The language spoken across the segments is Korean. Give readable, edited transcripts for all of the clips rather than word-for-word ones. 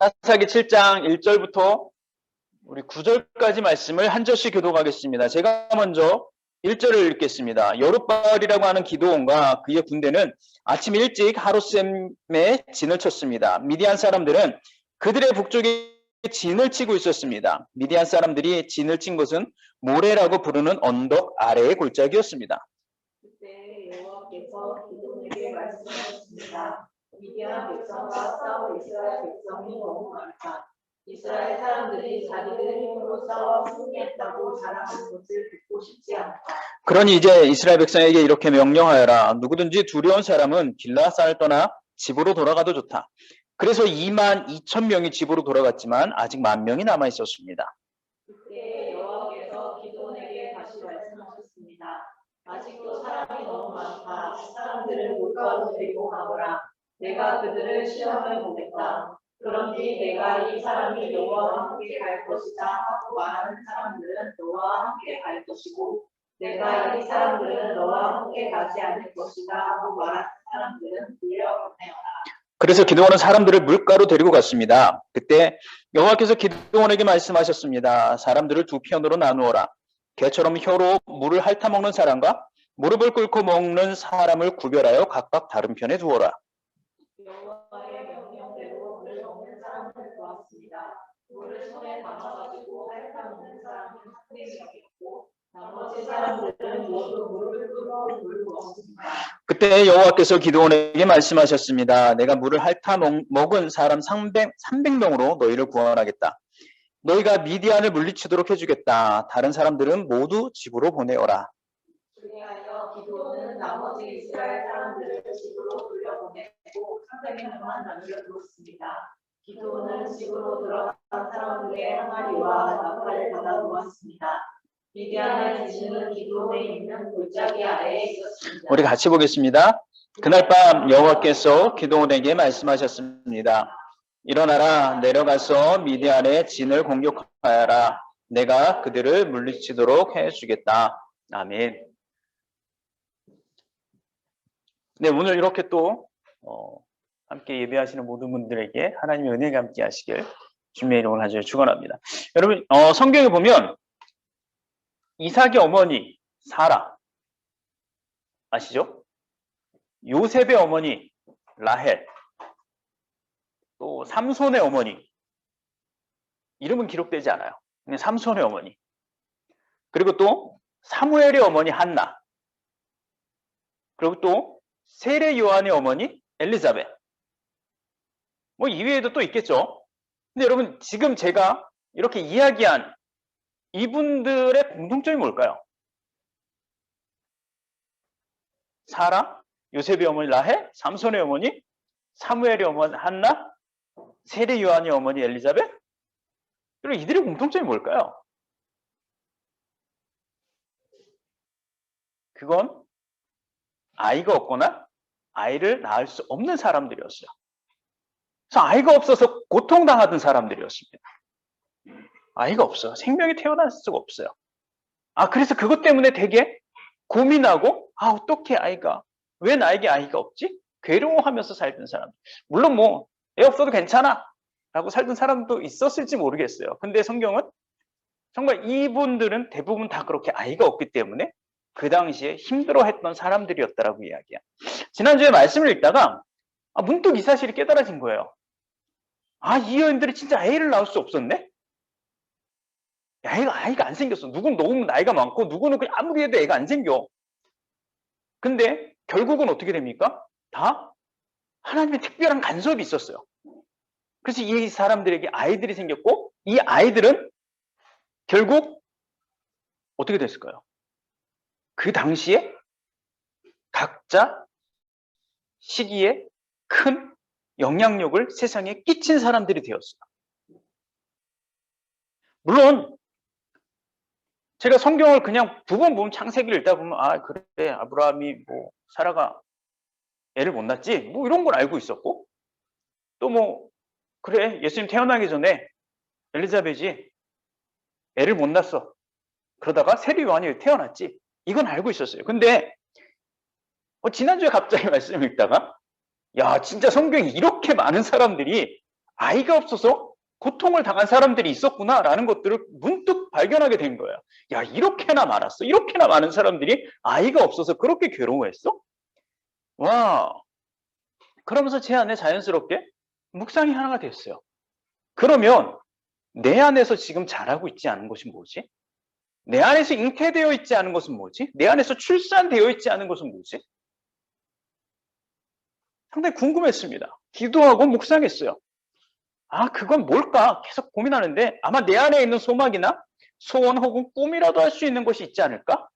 사사기 7장 1절부터 우리 9절까지 말씀을 한 절씩 교독하겠습니다. 제가 먼저 1절을 읽겠습니다. 여룻바알이라고 하는 기드온과 그의 군대는 아침 일찍 하룻샘에 진을 쳤습니다. 미디안 사람들은 그들의 북쪽에 진을 치고 있었습니다. 미디안 사람들이 진을 친 곳은 모레라고 부르는 언덕 아래의 골짜기였습니다. 그때 여호와께서 기드온에게 말씀하셨습니다. 미디안 백성과 싸울 이스라엘 백성이 너무 많다. 이스라엘 사람들이 자기들의 힘으로 싸워 승리했다고 자랑하는 것을 듣고 싶지 않다. 그러니 이제 이스라엘 백성에게 이렇게 명령하여라. 누구든지 두려운 사람은 길라앗을 떠나 집으로 돌아가도 좋다. 그래서 22,000명이 집으로 돌아갔지만 아직 10,000명이 남아 있었습니다. 그때 여호와께서 기드온에게 다시 말씀하셨습니다. 아직도 사람이 너무 많다. 사람들을 물가로 데리고 가거라. 내가 그들을 시험해 보겠다. 그런 뒤 내가 이 사람이 여호와와 함께 갈 것이다 하고 말하는 사람들은 너와 함께 갈 것이고, 내가 이 사람들은 너와 함께 가지 않을 것이다 하고 말하는 사람들은 돌려보내어라. 그래서 기드온은 사람들을 물가로 데리고 갔습니다. 그때 여호와께서 기드온에게 말씀하셨습니다. 사람들을 두 편으로 나누어라. 개처럼 혀로 물을 핥아먹는 사람과 무릎을 꿇고 먹는 사람을 구별하여 각각 다른 편에 두어라. 여호와의 명령대로 물을 먹는 사람을 보았습니다. 물을 손에 담아가지고 핥아먹는 사람은 한 명이었고, 나머지 사람들은 모두 물을 끓여 물을 먹었습니다. 그때 여호와께서 기드온에게 말씀하셨습니다. 내가 물을 핥아먹은 사람 300명으로 너희를 구원하겠다. 너희가 미디안을 물리치도록 해주겠다. 다른 사람들은 모두 집으로 보내어라. 그리하여 기드온은 나머지 이스라엘 사람들을 집으로 돌려보내고 300명만 남겨두었습니다. 기드온은 집으로 들어간 사람들의 항아리와 나팔을 받아 놓았습니다. 미디안의 진은 기드온에 있는 골짜기 아래에 있었습니다. 우리 같이 보겠습니다. 그날 밤 여호와께서 기드온에게 말씀하셨습니다. 일어나라, 내려가서 미디안의 진을 공격하여라. 내가 그들을 물리치도록 해주겠다. 아멘. 네, 오늘 이렇게 또 함께 예배하시는 모든 분들에게 하나님의 은혜가 함께 하시길 주님의 이름으로 간절히 축원합니다. 여러분, 성경에 보면 이삭의 어머니 사라 아시죠? 요셉의 어머니 라헬, 또 삼손의 어머니, 이름은 기록되지 않아요. 그냥 삼손의 어머니, 그리고 또 사무엘의 어머니 한나, 그리고 또 세례 요한의 어머니 엘리자벳, 뭐 이외에도 또 있겠죠. 근데 여러분, 지금 제가 이렇게 이야기한 이분들의 공통점이 뭘까요? 사라, 요셉의 어머니 라헬, 삼손의 어머니, 사무엘의 어머니 한나, 세례 요한의 어머니 엘리자벳. 그리고 이들의 공통점이 뭘까요? 그건 아이가 없거나 아이를 낳을 수 없는 사람들이었어요. 그래서 아이가 없어서 고통당하던 사람들이었습니다. 아이가 없어요. 생명이 태어날 수가 없어요. 그래서 그것 때문에 되게 고민하고, 어떻게 왜 나에게 아이가 없지? 괴로워하면서 살던 사람. 물론 애 없어도 괜찮아 라고 살던 사람도 있었을지 모르겠어요. 근데 성경은 정말 이분들은 대부분 다 그렇게 아이가 없기 때문에 그 당시에 힘들어했던 사람들이었다라고 이야기해요. 지난주에 말씀을 읽다가 문득 이 사실이 깨달아진 거예요. 이 여인들이 진짜 아이를 낳을 수 없었네? 아이가 안 생겼어. 누구는 너무 나이가 많고 누구는 그냥 아무리 해도 애가 안 생겨. 근데 결국은 어떻게 됩니까? 다 하나님의 특별한 간섭이 있었어요. 그래서 이 사람들에게 아이들이 생겼고, 이 아이들은 결국 어떻게 됐을까요? 그 당시에 각자 시기에 큰 영향력을 세상에 끼친 사람들이 되었어요. 물론 제가 성경을 그냥 두 번 보면, 창세기를 읽다 보면 그래, 아브라함이 사라가 애를 못 낳지? 이런 걸 알고 있었고, 또 그래, 예수님 태어나기 전에 엘리자벳이 애를 못 낳았어. 그러다가 세례 요한이 태어났지. 이건 알고 있었어요. 근데 지난주에 갑자기 말씀을 읽다가 진짜 성경에 이렇게 많은 사람들이 아이가 없어서 고통을 당한 사람들이 있었구나라는 것들을 문득 발견하게 된 거예요. 야, 이렇게나 많았어. 이렇게나 많은 사람들이 아이가 없어서 그렇게 괴로워했어? 와, 그러면서 제 안에 자연스럽게 묵상이 하나가 됐어요. 그러면 내 안에서 지금 자라고 있지 않은 것이 뭐지? 내 안에서 잉태되어 있지 않은 것은 뭐지? 내 안에서 출산되어 있지 않은 것은 뭐지? 상당히 궁금했습니다. 기도하고 묵상했어요. 아, 그건 뭘까? 계속 고민하는데 아마 내 안에 있는 소망이나 소원 혹은 꿈이라도 할 수 있는 것이 있지 않을까?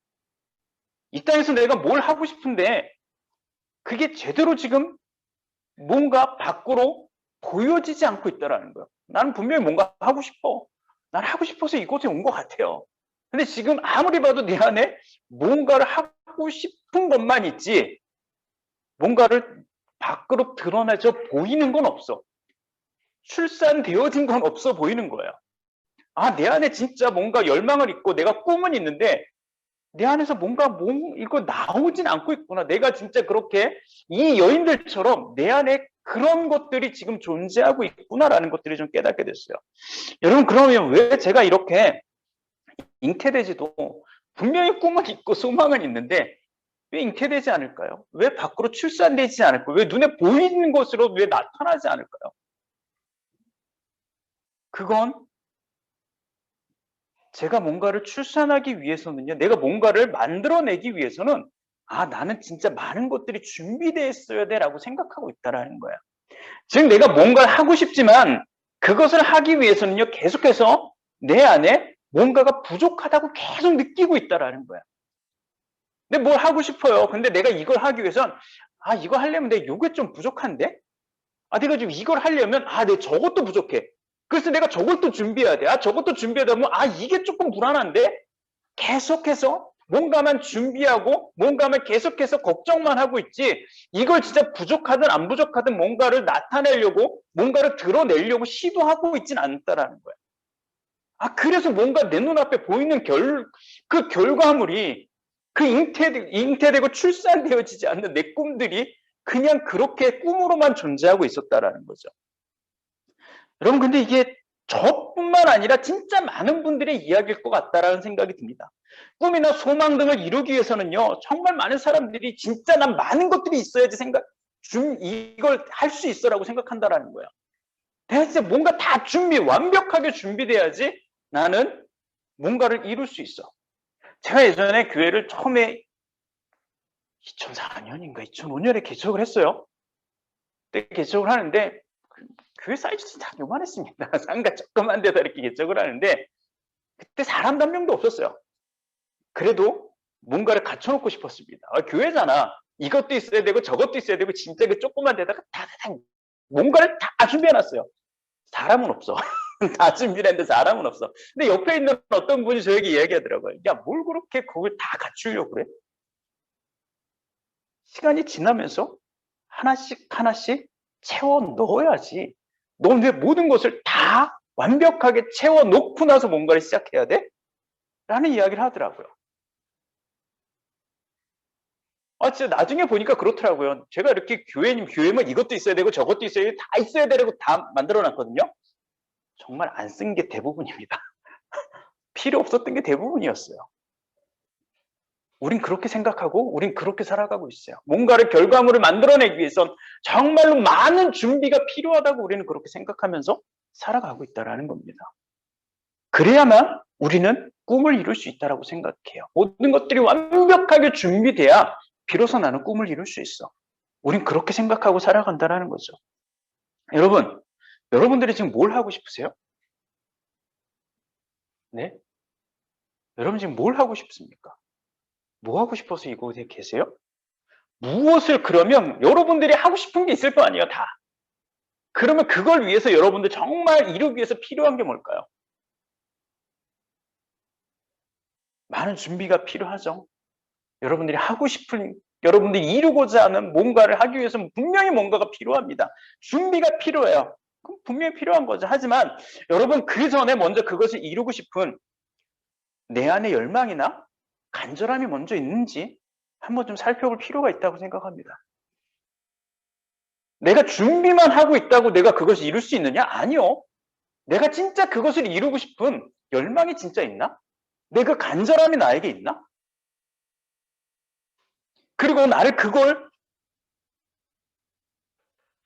이 땅에서 내가 뭘 하고 싶은데 그게 제대로 지금 뭔가 밖으로 보여지지 않고 있다는 거예요. 나는 분명히 뭔가 하고 싶어. 난 하고 싶어서 이곳에 온 것 같아요. 근데 지금 아무리 봐도 내 안에 뭔가를 하고 싶은 것만 있지 뭔가를 밖으로 드러내져 보이는 건 없어. 출산되어진 건 없어 보이는 거예요. 아, 내 안에 진짜 뭔가 열망을 있고 내가 꿈은 있는데 내 안에서 뭔가 이거 나오진 않고 있구나. 내가 진짜 그렇게 이 여인들처럼 내 안에 그런 것들이 지금 존재하고 있구나라는 것들이 좀 깨닫게 됐어요. 여러분, 그러면 왜 제가 이렇게 잉태되지도 분명히 꿈은 있고 소망은 있는데 왜 잉태되지 않을까요? 왜 밖으로 출산되지 않을까요? 왜 눈에 보이는 것으로 왜 나타나지 않을까요? 그건 제가 뭔가를 출산하기 위해서는요, 내가 뭔가를 만들어내기 위해서는 아, 나는 진짜 많은 것들이 준비되어 있어야 돼라고 생각하고 있다라는 거야. 즉, 내가 뭔가를 하고 싶지만 그것을 하기 위해서는요, 계속해서 내 안에 뭔가가 부족하다고 계속 느끼고 있다라는 거야. 근데 뭘 하고 싶어요. 근데 내가 이걸 하기 위해선 아, 이거 하려면 내 요게 좀 부족한데? 아, 내가 지금 이걸 하려면 아, 내 저것도 부족해. 그래서 내가 저것도 준비해야 돼. 아, 저것도 준비하다 보면 아, 이게 조금 불안한데? 계속해서 뭔가만 준비하고 뭔가만 계속해서 걱정만 하고 있지 이걸 진짜 부족하든 안 부족하든 뭔가를 나타내려고 뭔가를 드러내려고 시도하고 있진 않다라는 거야. 아, 그래서 뭔가 내 눈앞에 보이는 그 결과물이 그 잉태되고 출산되어지지 않는 내 꿈들이 그냥 그렇게 꿈으로만 존재하고 있었다라는 거죠. 여러분, 근데 이게 저뿐만 아니라 진짜 많은 분들의 이야기일 것 같다라는 생각이 듭니다. 꿈이나 소망 등을 이루기 위해서는요, 정말 많은 사람들이 진짜 난 많은 것들이 있어야지 이걸 할 수 있어라고 생각한다라는 거예요. 내가 진짜 뭔가 다 완벽하게 준비돼야지 나는 뭔가를 이룰 수 있어. 제가 예전에 교회를 처음에 2004년인가 2005년에 개척을 했어요. 그때 개척을 하는데 교회 사이즈는 다 요만했습니다. 상가 조그만 데다 이렇게 개척을 하는데 그때 사람도 한 명도 없었어요. 그래도 뭔가를 갖춰놓고 싶었습니다. 아, 교회잖아. 이것도 있어야 되고 저것도 있어야 되고 진짜 그 조그만 데다가 다 뭔가를 다 준비해놨어요. 사람은 없어. 다 준비했는데 사람은 없어. 근데 옆에 있는 어떤 분이 저에게 이야기하더라고요. 야, 뭘 그렇게 그걸 다 갖추려고 그래? 시간이 지나면서 하나씩 하나씩 채워 넣어야지. 넌 왜 모든 것을 다 완벽하게 채워 놓고 나서 뭔가를 시작해야 돼? 라는 이야기를 하더라고요. 아, 진짜 나중에 보니까 그렇더라고요. 제가 이렇게 교회면 이것도 있어야 되고 저것도 있어야 되고 다 있어야 되고 다 만들어 놨거든요. 정말 안 쓴 게 대부분입니다. 필요 없었던 게 대부분이었어요. 우린 그렇게 생각하고 우린 그렇게 살아가고 있어요. 뭔가를 결과물을 만들어내기 위해선 정말로 많은 준비가 필요하다고 우리는 그렇게 생각하면서 살아가고 있다는 겁니다. 그래야만 우리는 꿈을 이룰 수 있다고 생각해요. 모든 것들이 완벽하게 준비돼야 비로소 나는 꿈을 이룰 수 있어. 우린 그렇게 생각하고 살아간다는 거죠. 여러분들이 지금 뭘 하고 싶으세요? 네? 여러분 지금 뭘 하고 싶습니까? 뭐 하고 싶어서 이곳에 계세요? 무엇을 그러면 여러분들이 하고 싶은 게 있을 거 아니에요, 다. 그러면 그걸 위해서 여러분들 정말 이루기 위해서 필요한 게 뭘까요? 많은 준비가 필요하죠. 여러분들이 하고 싶은, 여러분들이 이루고자 하는 뭔가를 하기 위해서는 분명히 뭔가가 필요합니다. 준비가 필요해요. 그럼 분명히 필요한 거죠. 하지만 여러분 그 전에 먼저 그것을 이루고 싶은 내 안의 열망이나 간절함이 먼저 있는지 한번 좀 살펴볼 필요가 있다고 생각합니다. 내가 준비만 하고 있다고 내가 그것을 이룰 수 있느냐? 아니요. 내가 진짜 그것을 이루고 싶은 열망이 진짜 있나? 내 그 간절함이 나에게 있나? 그리고 나를 그걸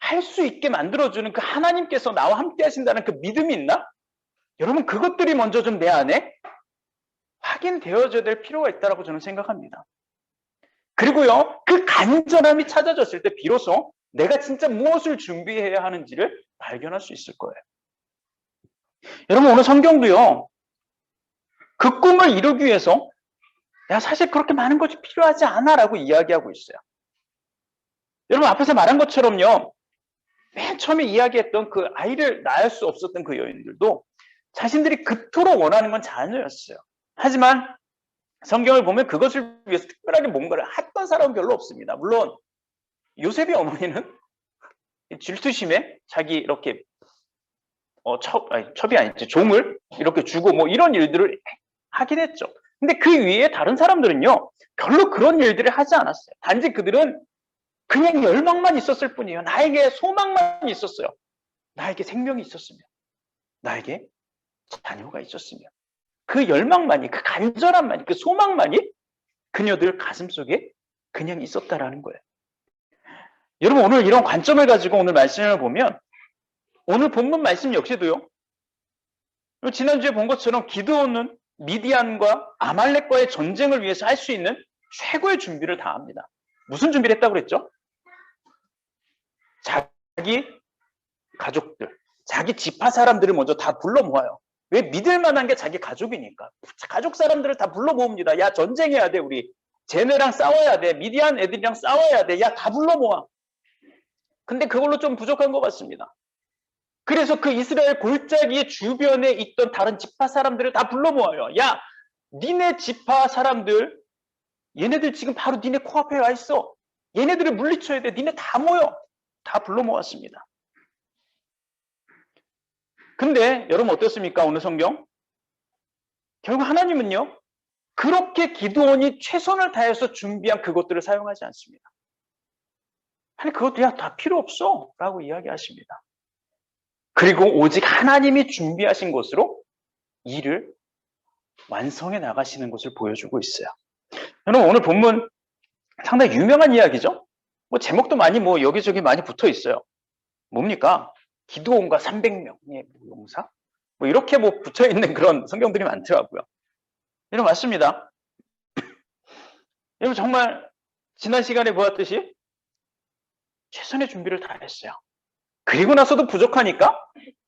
할 수 있게 만들어주는 그 하나님께서 나와 함께 하신다는 그 믿음이 있나? 여러분, 그것들이 먼저 좀 내 안에 확인되어져야 될 필요가 있다고 저는 생각합니다. 그리고요, 그 간절함이 찾아졌을 때 비로소 내가 진짜 무엇을 준비해야 하는지를 발견할 수 있을 거예요. 여러분, 오늘 성경도요, 그 꿈을 이루기 위해서 야, 사실 그렇게 많은 것이 필요하지 않아 라고 이야기하고 있어요. 여러분, 앞에서 말한 것처럼요, 맨 처음에 이야기했던 그 아이를 낳을 수 없었던 그 여인들도 자신들이 그토록 원하는 건 자녀였어요. 하지만 성경을 보면 그것을 위해서 특별하게 뭔가를 했던 사람은 별로 없습니다. 물론 요셉의 어머니는 질투심에 자기 이렇게 첩이 아니죠. 종을 이렇게 주고 뭐 이런 일들을 하긴 했죠. 근데 그 위에 다른 사람들은요, 별로 그런 일들을 하지 않았어요. 단지 그들은 그냥 열망만 있었을 뿐이에요. 나에게 소망만 있었어요. 나에게 생명이 있었으면, 나에게 자녀가 있었으면, 그 열망만이, 그 간절함만이, 그 소망만이 그녀들 가슴 속에 그냥 있었다라는 거예요. 여러분, 오늘 이런 관점을 가지고 오늘 말씀을 보면 오늘 본문 말씀 역시도요, 지난주에 본 것처럼 기드온은 미디안과 아말렉과의 전쟁을 위해서 할 수 있는 최고의 준비를 다 합니다. 무슨 준비를 했다고 그랬죠? 자기 가족들, 자기 지파 사람들을 먼저 다 불러 모아요. 왜? 믿을 만한 게 자기 가족이니까. 가족 사람들을 다 불러 모읍니다. 야, 전쟁해야 돼, 우리. 쟤네랑 싸워야 돼. 미디안 애들이랑 싸워야 돼. 야, 다 불러 모아. 근데 그걸로 좀 부족한 것 같습니다. 그래서 그 이스라엘 골짜기 주변에 있던 다른 지파 사람들을 다 불러 모아요. 야, 니네 지파 사람들, 얘네들 지금 바로 니네 코앞에 와 있어. 얘네들을 물리쳐야 돼. 니네 다 모여. 다 불러 모았습니다. 근데 여러분 어떻습니까? 오늘 성경? 결국 하나님은요, 그렇게 기드온이 최선을 다해서 준비한 그것들을 사용하지 않습니다. 아니, 그것도 야, 다 필요 없어. 라고 이야기하십니다. 그리고 오직 하나님이 준비하신 것으로 일을 완성해 나가시는 것을 보여주고 있어요. 여러분, 오늘 본문 상당히 유명한 이야기죠? 뭐 제목도 많이 뭐 여기저기 많이 붙어 있어요. 뭡니까? 기드온과 300명의 용사? 뭐 이렇게 뭐 붙어 있는 그런 성경들이 많더라고요. 여러분, 맞습니다. 여러분, 정말 지난 시간에 보았듯이 최선의 준비를 다 했어요. 그리고 나서도 부족하니까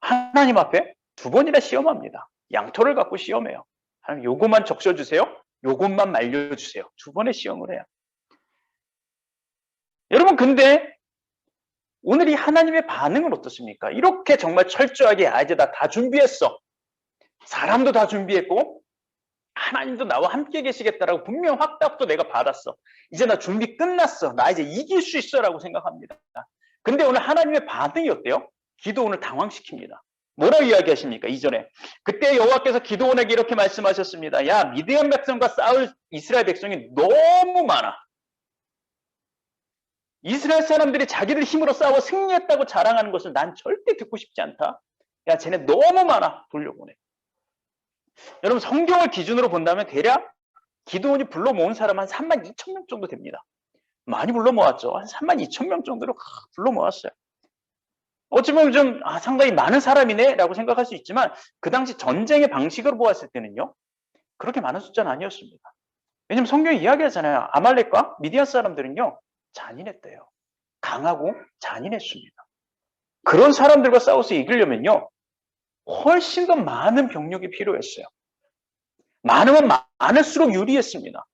하나님 앞에 2번이나 시험합니다. 양털을 갖고 시험해요. 하나님, 요것만 적셔주세요. 요것만 말려주세요. 2번의 시험을 해요. 여러분, 근데 오늘 이 하나님의 반응은 어떻습니까? 이렇게 정말 철저하게 이제 나 다 준비했어. 사람도 다 준비했고 하나님도 나와 함께 계시겠다라고 분명 확답도 내가 받았어. 이제 나 준비 끝났어. 나 이제 이길 수 있어라고 생각합니다. 근데 오늘 하나님의 반응이 어때요? 기드온을 당황시킵니다. 뭐라고 이야기하십니까? 이전에 그때 여호와께서 기드온에게 이렇게 말씀하셨습니다. 야, 미디안 백성과 싸울 이스라엘 백성이 너무 많아. 이스라엘 사람들이 자기들 힘으로 싸워 승리했다고 자랑하는 것을 난 절대 듣고 싶지 않다. 야, 쟤네 너무 많아. 돌려보내. 여러분, 성경을 기준으로 본다면 대략 기드온이 불러 모은 사람 한 32,000명 정도 됩니다. 많이 불러 모았죠. 한 32,000명 정도로 불러 모았어요. 어찌 보면 좀 상당히 많은 사람이네 라고 생각할 수 있지만 그 당시 전쟁의 방식으로 보았을 때는요, 그렇게 많은 숫자는 아니었습니다. 왜냐면 성경이 이야기하잖아요. 아말렉과 미디안 사람들은요, 잔인했대요. 강하고 잔인했습니다. 그런 사람들과 싸워서 이기려면요, 훨씬 더 많은 병력이 필요했어요. 많으면 많을수록 유리했습니다.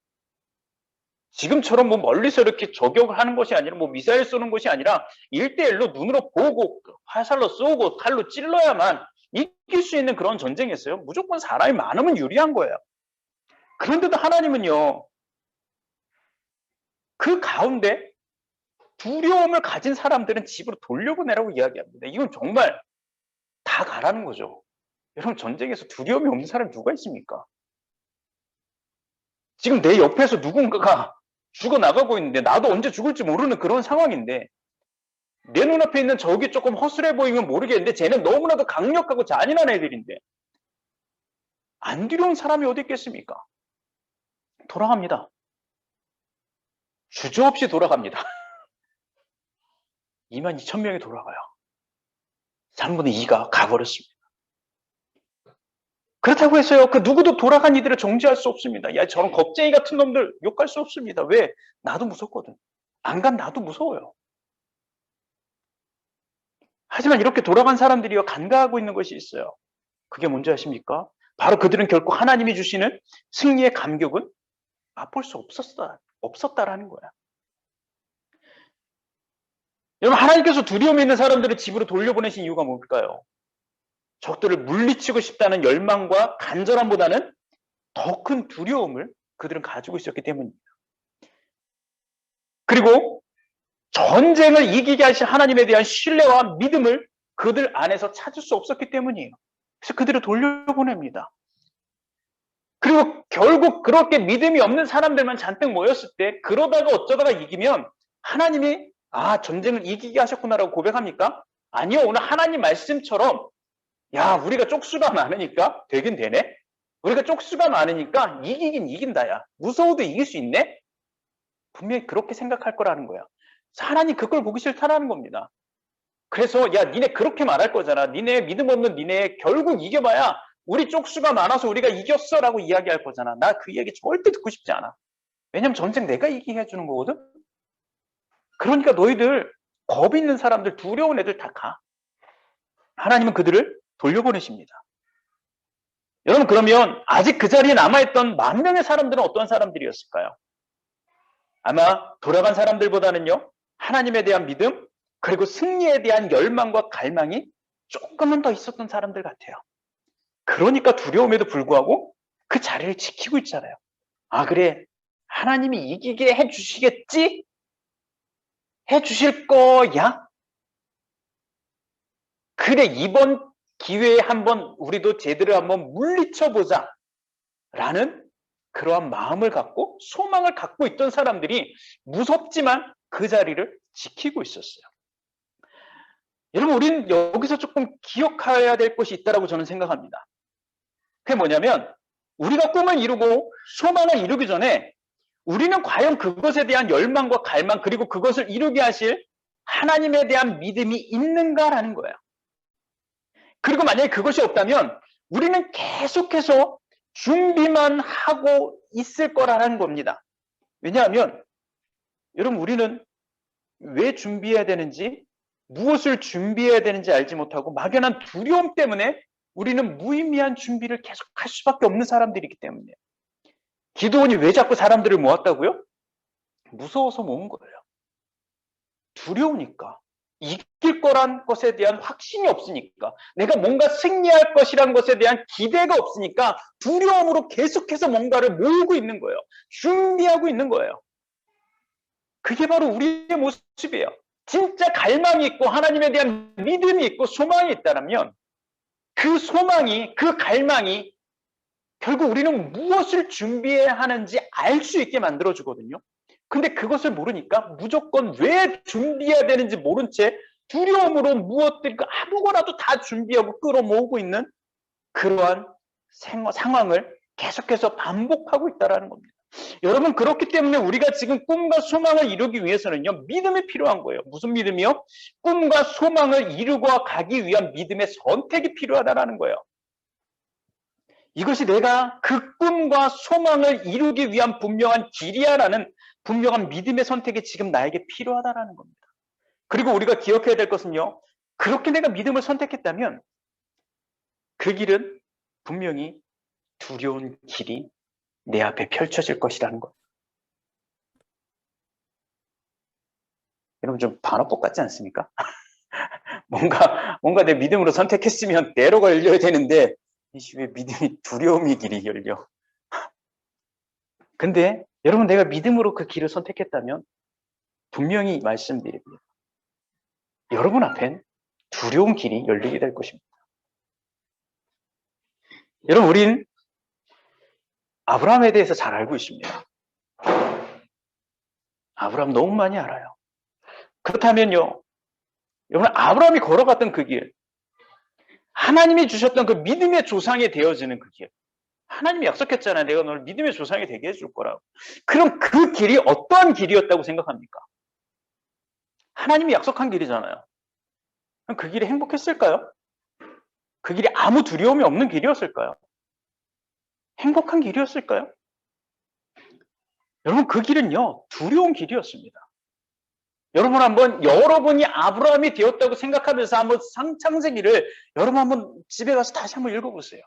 지금처럼 뭐 멀리서 이렇게 저격을 하는 것이 아니라 뭐 미사일 쏘는 것이 아니라 1대1로 눈으로 보고 화살로 쏘고 칼로 찔러야만 이길 수 있는 그런 전쟁이었어요. 무조건 사람이 많으면 유리한 거예요. 그런데도 하나님은요, 그 가운데 두려움을 가진 사람들은 집으로 돌려보내라고 이야기합니다. 이건 정말 다 가라는 거죠. 여러분, 전쟁에서 두려움이 없는 사람이 누가 있습니까? 지금 내 옆에서 누군가가 죽어나가고 있는데 나도 언제 죽을지 모르는 그런 상황인데 내 눈앞에 있는 저기 조금 허술해 보이면 모르겠는데 쟤는 너무나도 강력하고 잔인한 애들인데 안 두려운 사람이 어디 있겠습니까? 돌아갑니다. 주저없이 돌아갑니다. 22,000명이 돌아가요. 3분의 2가 가버렸습니다. 그렇다고 해서요, 그 누구도 돌아간 이들을 정죄할 수 없습니다. 야, 저런 겁쟁이 같은 놈들 욕할 수 없습니다. 왜? 나도 무섭거든. 안 간 나도 무서워요. 하지만 이렇게 돌아간 사람들이요, 간과하고 있는 것이 있어요. 그게 뭔지 아십니까? 바로 그들은 결코 하나님이 주시는 승리의 감격은 맛볼 수 없었다라는 거야. 여러분, 하나님께서 두려움이 있는 사람들을 집으로 돌려보내신 이유가 뭘까요? 적들을 물리치고 싶다는 열망과 간절함보다는 더 큰 두려움을 그들은 가지고 있었기 때문입니다. 그리고 전쟁을 이기게 하신 하나님에 대한 신뢰와 믿음을 그들 안에서 찾을 수 없었기 때문이에요. 그래서 그들을 돌려보냅니다. 그리고 결국 그렇게 믿음이 없는 사람들만 잔뜩 모였을 때 그러다가 어쩌다가 이기면 하나님이 전쟁을 이기게 하셨구나라고 고백합니까? 아니요. 오늘 하나님 말씀처럼 야, 우리가 쪽수가 많으니까 되긴 되네. 우리가 쪽수가 많으니까 이기긴 이긴다야. 무서워도 이길 수 있네. 분명히 그렇게 생각할 거라는 거야. 하나님 그걸 보기 싫다라는 겁니다. 그래서 야, 니네 그렇게 말할 거잖아. 니네 믿음 없는 니네 결국 이겨봐야 우리 쪽수가 많아서 우리가 이겼어라고 이야기할 거잖아. 나 그 얘기 절대 듣고 싶지 않아. 왜냐면 전쟁 내가 이기게 해주는 거거든. 그러니까 너희들 겁 있는 사람들, 두려운 애들 다 가. 하나님은 그들을 돌려보내십니다. 여러분, 그러면 아직 그 자리에 남아있던 10,000명의 사람들은 어떤 사람들이었을까요? 아마 돌아간 사람들보다는요, 하나님에 대한 믿음, 그리고 승리에 대한 열망과 갈망이 조금은 더 있었던 사람들 같아요. 그러니까 두려움에도 불구하고 그 자리를 지키고 있잖아요. 그래, 하나님이 이기게 해주시겠지? 해주실 거야? 그래, 이번 기회에 한번 우리도 제대로 한번 물리쳐보자 라는 그러한 마음을 갖고 소망을 갖고 있던 사람들이 무섭지만 그 자리를 지키고 있었어요. 여러분, 우리는 여기서 조금 기억해야 될 것이 있다고 저는 생각합니다. 그게 뭐냐면 우리가 꿈을 이루고 소망을 이루기 전에 우리는 과연 그것에 대한 열망과 갈망, 그리고 그것을 이루게 하실 하나님에 대한 믿음이 있는가라는 거예요. 그리고 만약에 그것이 없다면 우리는 계속해서 준비만 하고 있을 거라는 겁니다. 왜냐하면 여러분, 우리는 왜 준비해야 되는지, 무엇을 준비해야 되는지 알지 못하고 막연한 두려움 때문에 우리는 무의미한 준비를 계속할 수밖에 없는 사람들이기 때문이에요. 기드온이 왜 자꾸 사람들을 모았다고요? 무서워서 모은 거예요. 두려우니까. 이길 거란 것에 대한 확신이 없으니까, 내가 뭔가 승리할 것이란 것에 대한 기대가 없으니까 두려움으로 계속해서 뭔가를 모으고 있는 거예요. 준비하고 있는 거예요. 그게 바로 우리의 모습이에요. 진짜 갈망이 있고 하나님에 대한 믿음이 있고 소망이 있다면 그 소망이, 그 갈망이 결국 우리는 무엇을 준비해야 하는지 알 수 있게 만들어주거든요. 근데 그것을 모르니까 무조건 왜 준비해야 되는지 모른 채 두려움으로 무엇들 아무거나도 다 준비하고 끌어모으고 있는 그러한 상황을 계속해서 반복하고 있다는 겁니다. 여러분, 그렇기 때문에 우리가 지금 꿈과 소망을 이루기 위해서는요, 믿음이 필요한 거예요. 무슨 믿음이요? 꿈과 소망을 이루고 가기 위한 믿음의 선택이 필요하다는 거예요. 이것이 내가 그 꿈과 소망을 이루기 위한 분명한 길이야라는 분명한 믿음의 선택이 지금 나에게 필요하다는 겁니다. 그리고 우리가 기억해야 될 것은요, 그렇게 내가 믿음을 선택했다면 그 길은 분명히 두려운 길이 내 앞에 펼쳐질 것이라는 것. 여러분, 좀 반어법 같지 않습니까? 뭔가 내 믿음으로 선택했으면 대로가 열려야 되는데 왜 믿음이 두려움의 길이 열려? 근데 여러분, 내가 믿음으로 그 길을 선택했다면 분명히 말씀드립니다. 여러분 앞엔 두려운 길이 열리게 될 것입니다. 여러분, 우린 아브라함에 대해서 잘 알고 있습니다. 아브라함 너무 많이 알아요. 그렇다면요, 여러분, 아브라함이 걸어갔던 그 길, 하나님이 주셨던 그 믿음의 조상이 되어지는 그 길, 하나님이 약속했잖아요. 내가 너를 믿음의 조상이 되게 해줄 거라고. 그럼 그 길이 어떠한 길이었다고 생각합니까? 하나님이 약속한 길이잖아요. 그럼 그 길이 행복했을까요? 그 길이 아무 두려움이 없는 길이었을까요? 행복한 길이었을까요? 여러분, 그 길은요, 두려운 길이었습니다. 여러분, 한번 여러분이 아브라함이 되었다고 생각하면서 한번 창세기를 여러분 한번 집에 가서 다시 한번 읽어보세요.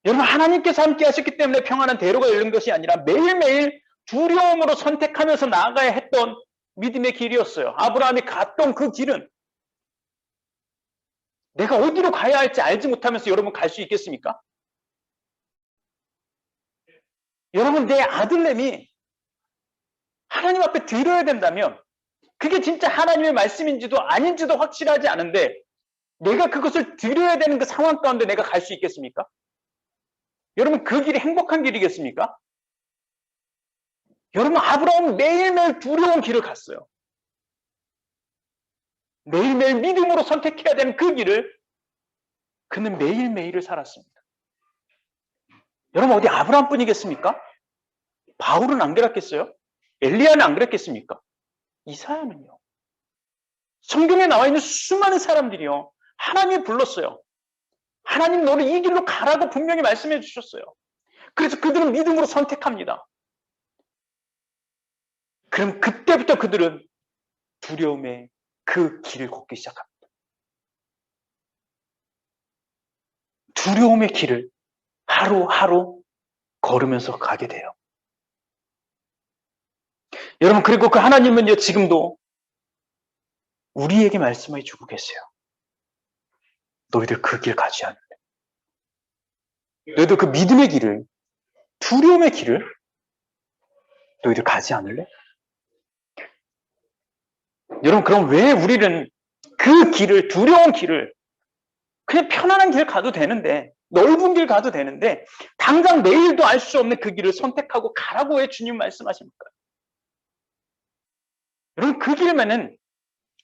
여러분, 하나님께서 함께 하셨기 때문에 평안한 대로가 열린 것이 아니라 매일매일 두려움으로 선택하면서 나아가야 했던 믿음의 길이었어요. 아브라함이 갔던 그 길은 내가 어디로 가야 할지 알지 못하면서 여러분 갈 수 있겠습니까? 여러분, 내 아들내미 하나님 앞에 드려야 된다면 그게 진짜 하나님의 말씀인지도 아닌지도 확실하지 않은데 내가 그것을 드려야 되는 그 상황 가운데 내가 갈 수 있겠습니까? 여러분, 그 길이 행복한 길이겠습니까? 여러분, 아브라함은 매일매일 두려운 길을 갔어요. 매일매일 믿음으로 선택해야 되는 그 길을 그는 매일매일을 살았습니다. 여러분, 어디 아브라함뿐이겠습니까? 바울은 안 그랬겠어요? 엘리야는 안 그랬겠습니까? 이사야는요. 성경에 나와 있는 수많은 사람들이요. 하나님이 불렀어요. 하나님 너를 이 길로 가라고 분명히 말씀해 주셨어요. 그래서 그들은 믿음으로 선택합니다. 그럼 그때부터 그들은 두려움의 그 길을 걷기 시작합니다. 두려움의 길을 하루하루 걸으면서 가게 돼요. 여러분, 그리고 그 하나님은요, 지금도 우리에게 말씀해 주고 계세요. 너희들 그 길 가지 않을래? 너희들 그 믿음의 길을, 두려움의 길을 너희들 가지 않을래? 여러분, 그럼 왜 우리는 그 길을, 두려운 길을 그냥 편안한 길 가도 되는데, 넓은 길 가도 되는데 당장 내일도 알 수 없는 그 길을 선택하고 가라고 왜 주님 말씀하십니까? 여러분, 그 길에는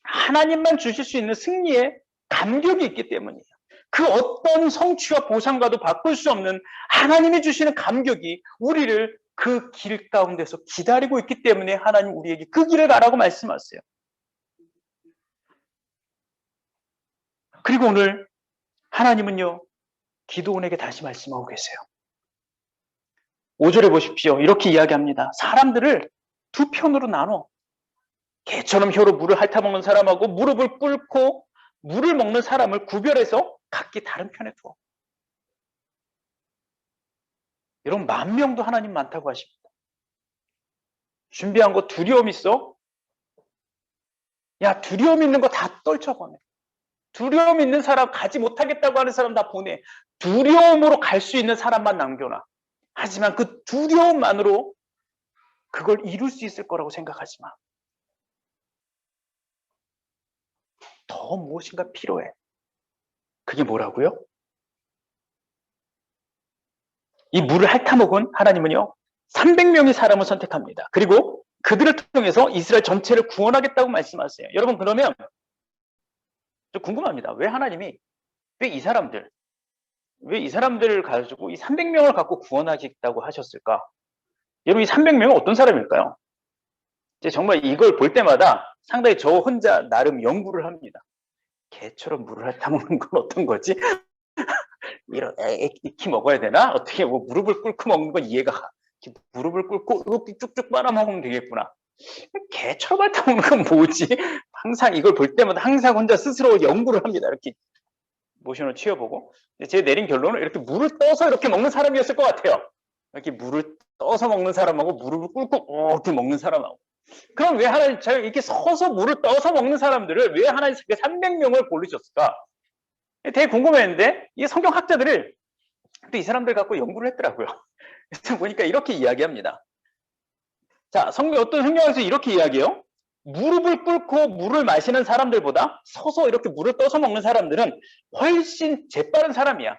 하나님만 주실 수 있는 승리의 감격이 있기 때문이에요. 그 어떤 성취와 보상과도 바꿀 수 없는 하나님이 주시는 감격이 우리를 그 길 가운데서 기다리고 있기 때문에 하나님 우리에게 그 길을 가라고 말씀하세요. 그리고 오늘 하나님은요, 기드온에게 다시 말씀하고 계세요. 5절에 보십시오. 이렇게 이야기합니다. 사람들을 두 편으로 나눠 개처럼 혀로 물을 핥아먹는 사람하고 무릎을 꿇고 물을 먹는 사람을 구별해서 각기 다른 편에 두어. 여러분, 10,000명도 하나님 많다고 하십니다. 준비한 거 두려움 있어? 야, 두려움 있는 거 다 떨쳐보내. 두려움 있는 사람, 가지 못하겠다고 하는 사람 다 보내. 두려움으로 갈 수 있는 사람만 남겨놔. 하지만 그 두려움만으로 그걸 이룰 수 있을 거라고 생각하지 마. 더 무엇인가 필요해. 그게 뭐라고요? 이 물을 핥아먹은 하나님은요, 300명의 사람을 선택합니다. 그리고 그들을 통해서 이스라엘 전체를 구원하겠다고 말씀하세요. 여러분, 그러면 좀 궁금합니다. 왜 하나님이 왜 이 사람들을 가지고 이 300명을 갖고 구원하겠다고 하셨을까? 여러분, 이 300명은 어떤 사람일까요? 정말 이걸 볼 때마다 상당히 저 혼자 나름 연구를 합니다. 개처럼 물을 핥아먹는 건 어떤 거지? 이런 익히 먹어야 되나? 어떻게 뭐 무릎을 꿇고 먹는 건 이해가 가. 무릎을 꿇고 이렇게 쭉쭉 빨아먹으면 되겠구나. 개처럼 핥아먹는 건 뭐지? 항상 이걸 볼 때마다 항상 혼자 스스로 연구를 합니다. 이렇게 모션을 취해보고 제 내린 결론은 이렇게 물을 떠서 이렇게 먹는 사람이었을 것 같아요. 이렇게 물을 떠서 먹는 사람하고 무릎을 꿇고 이렇게 먹는 사람하고. 그럼 왜 하나님 이렇게 서서 물을 떠서 먹는 사람들을 왜 하나님 300명을 고르셨을까? 되게 궁금했는데 이 성경학자들을 또 이 사람들 갖고 연구를 했더라고요. 그래서 보니까 이렇게 이야기합니다. 자, 어떤 성경에서 이렇게 이야기해요. 무릎을 꿇고 물을 마시는 사람들보다 서서 이렇게 물을 떠서 먹는 사람들은 훨씬 재빠른 사람이야.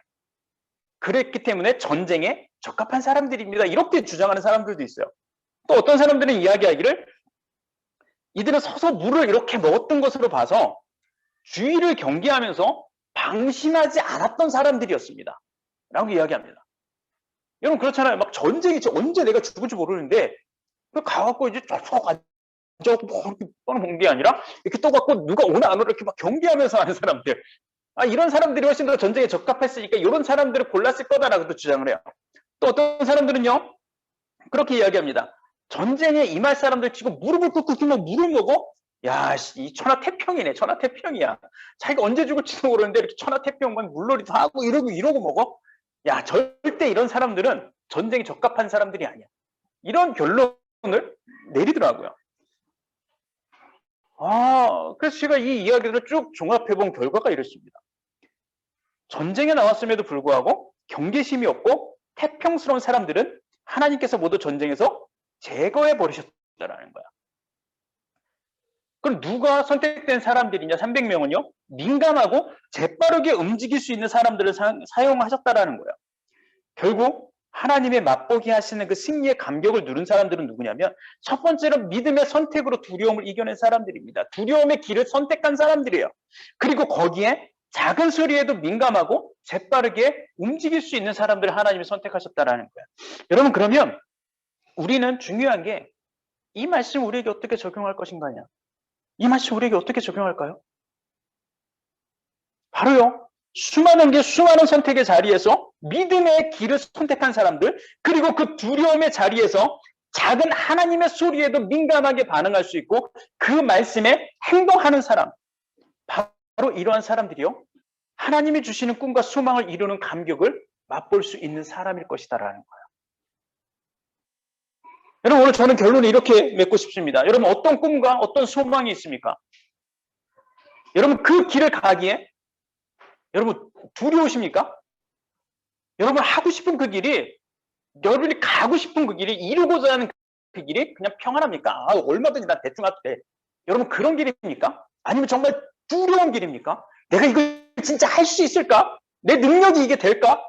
그랬기 때문에 전쟁에 적합한 사람들입니다. 이렇게 주장하는 사람들도 있어요. 또 어떤 사람들은 이야기하기를 이들은 서서 물을 이렇게 먹었던 것으로 봐서 주의를 경계하면서 방심하지 않았던 사람들이었습니다. 라고 이야기합니다. 여러분 그렇잖아요. 막 전쟁이 언제 내가 죽을지 모르는데 가갖고 이제 쫙쫙 앉아갖고 뭐 이렇게 먹는 게 아니라 이렇게 떠갖고 누가 오나 안 오나 이렇게 막 경계하면서 하는 사람들. 이런 사람들이 훨씬 더 전쟁에 적합했으니까 이런 사람들을 골랐을 거다라고도 주장을 해요. 또 어떤 사람들은요, 그렇게 이야기합니다. 전쟁에 임할 사람들 치고 무릎을 꿇고 그냥 물을 먹어? 야, 이 천하태평이네. 천하태평이야. 자기가 언제 죽을지도 모르는데 이렇게 천하태평만 물놀이도 하고 이러고 먹어? 야, 절대 이런 사람들은 전쟁에 적합한 사람들이 아니야. 이런 결론을 내리더라고요. 그래서 제가 이 이야기들을 쭉 종합해본 결과가 이렇습니다. 전쟁에 나왔음에도 불구하고 경계심이 없고 태평스러운 사람들은 하나님께서 모두 전쟁에서 제거해 버리셨다라는 거야. 그럼 누가 선택된 사람들이냐? 300명은요. 민감하고 재빠르게 움직일 수 있는 사람들을 사용하셨다라는 거야. 결국 하나님의 맛보기 하시는 그 승리의 감격을 누른 사람들은 누구냐면 첫 번째로 믿음의 선택으로 두려움을 이겨낸 사람들입니다. 두려움의 길을 선택한 사람들이에요. 그리고 거기에 작은 소리에도 민감하고 재빠르게 움직일 수 있는 사람들을 하나님이 선택하셨다라는 거야. 여러분 그러면 우리는 중요한 게 이 말씀 우리에게 어떻게 적용할 것인가냐? 이 말씀 우리에게 어떻게 적용할까요? 바로요. 수많은 선택의 자리에서 믿음의 길을 선택한 사람들, 그리고 그 두려움의 자리에서 작은 하나님의 소리에도 민감하게 반응할 수 있고 그 말씀에 행동하는 사람, 바로 이러한 사람들이요. 하나님이 주시는 꿈과 소망을 이루는 감격을 맛볼 수 있는 사람일 것이다라는 거예요. 여러분 오늘 저는 결론을 이렇게 맺고 싶습니다. 여러분 어떤 꿈과 어떤 소망이 있습니까? 여러분 그 길을 가기에 여러분 두려우십니까? 여러분 하고 싶은 그 길이, 여러분이 가고 싶은 그 길이, 이루고자 하는 그 길이 그냥 평안합니까? 얼마든지 난 대충 해도 돼. 여러분 그런 길입니까? 아니면 정말 두려운 길입니까? 내가 이걸 진짜 할 수 있을까? 내 능력이 이게 될까?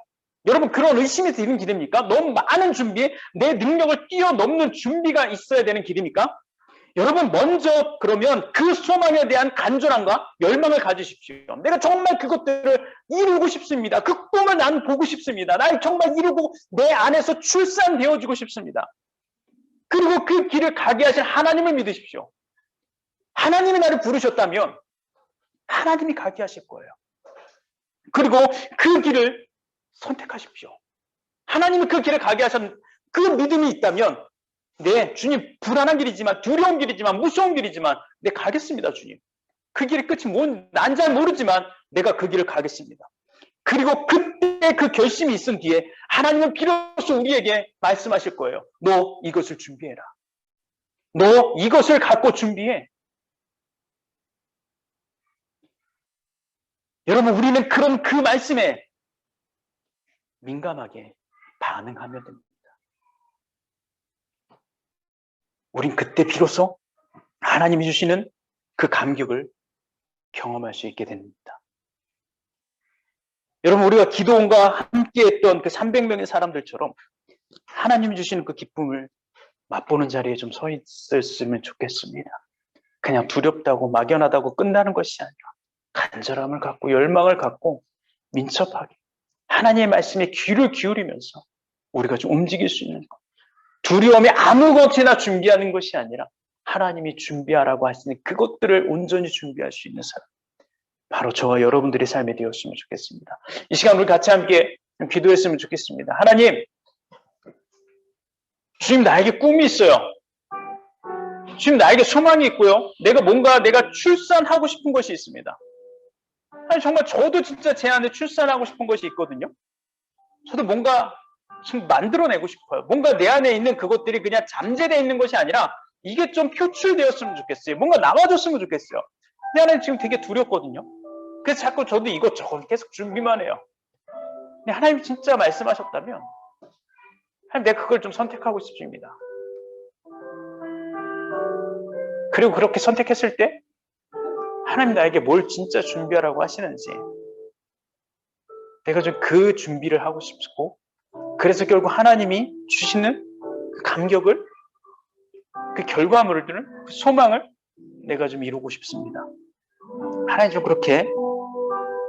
여러분 그런 의심이 드는 길입니까? 너무 많은 준비, 내 능력을 뛰어넘는 준비가 있어야 되는 길입니까? 여러분 먼저 그러면 그 소망에 대한 간절함과 열망을 가지십시오. 내가 정말 그것들을 이루고 싶습니다. 그 꿈을 난 보고 싶습니다. 난 정말 이루고 내 안에서 출산되어지고 싶습니다. 그리고 그 길을 가게 하신 하나님을 믿으십시오. 하나님이 나를 부르셨다면 하나님이 가게 하실 거예요. 그리고 그 길을 선택하십시오. 하나님이 그 길을 가게 하신 그 믿음이 있다면 네, 주님 불안한 길이지만 두려운 길이지만 무서운 길이지만 네 가겠습니다 주님. 그 길의 끝이 뭔 난 잘 모르지만 내가 그 길을 가겠습니다. 그리고 그때 그 결심이 있은 뒤에 하나님은 비로소 우리에게 말씀하실 거예요. 너 이것을 준비해라. 너 이것을 갖고 준비해. 여러분 우리는 그런 그 말씀에 민감하게 반응하면 됩니다. 우린 그때 비로소 하나님이 주시는 그 감격을 경험할 수 있게 됩니다. 여러분 우리가 기도원과 함께했던 그 300명의 사람들처럼 하나님이 주시는 그 기쁨을 맛보는 자리에 좀 서 있었으면 좋겠습니다. 그냥 두렵다고 막연하다고 끝나는 것이 아니라 간절함을 갖고 열망을 갖고 민첩하게 하나님의 말씀에 귀를 기울이면서 우리가 좀 움직일 수 있는 것. 두려움에 아무것이나 준비하는 것이 아니라 하나님이 준비하라고 하시는 그것들을 온전히 준비할 수 있는 사람. 바로 저와 여러분들의 삶이 되었으면 좋겠습니다. 이 시간 우리 같이 함께 기도했으면 좋겠습니다. 하나님, 주님 나에게 꿈이 있어요. 주님 나에게 소망이 있고요. 내가 출산하고 싶은 것이 있습니다. 아니 정말 저도 진짜 제 안에 출산하고 싶은 것이 있거든요. 저도 뭔가 좀 만들어내고 싶어요. 뭔가 내 안에 있는 그것들이 그냥 잠재되어 있는 것이 아니라 이게 좀 표출되었으면 좋겠어요. 뭔가 나와줬으면 좋겠어요. 내 안에 지금 되게 두렵거든요. 그래서 자꾸 저도 이것저것 계속 준비만 해요. 근데 하나님이 진짜 말씀하셨다면 하나님 내가 그걸 좀 선택하고 싶습니다. 그리고 그렇게 선택했을 때 하나님 나에게 뭘 진짜 준비하라고 하시는지 내가 좀 그 준비를 하고 싶고 그래서 결국 하나님이 주시는 그 감격을 그 결과물을 그 소망을 내가 좀 이루고 싶습니다. 하나님 좀 그렇게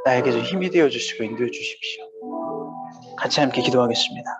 나에게 좀 힘이 되어 주시고 인도해 주십시오. 같이 함께 기도하겠습니다.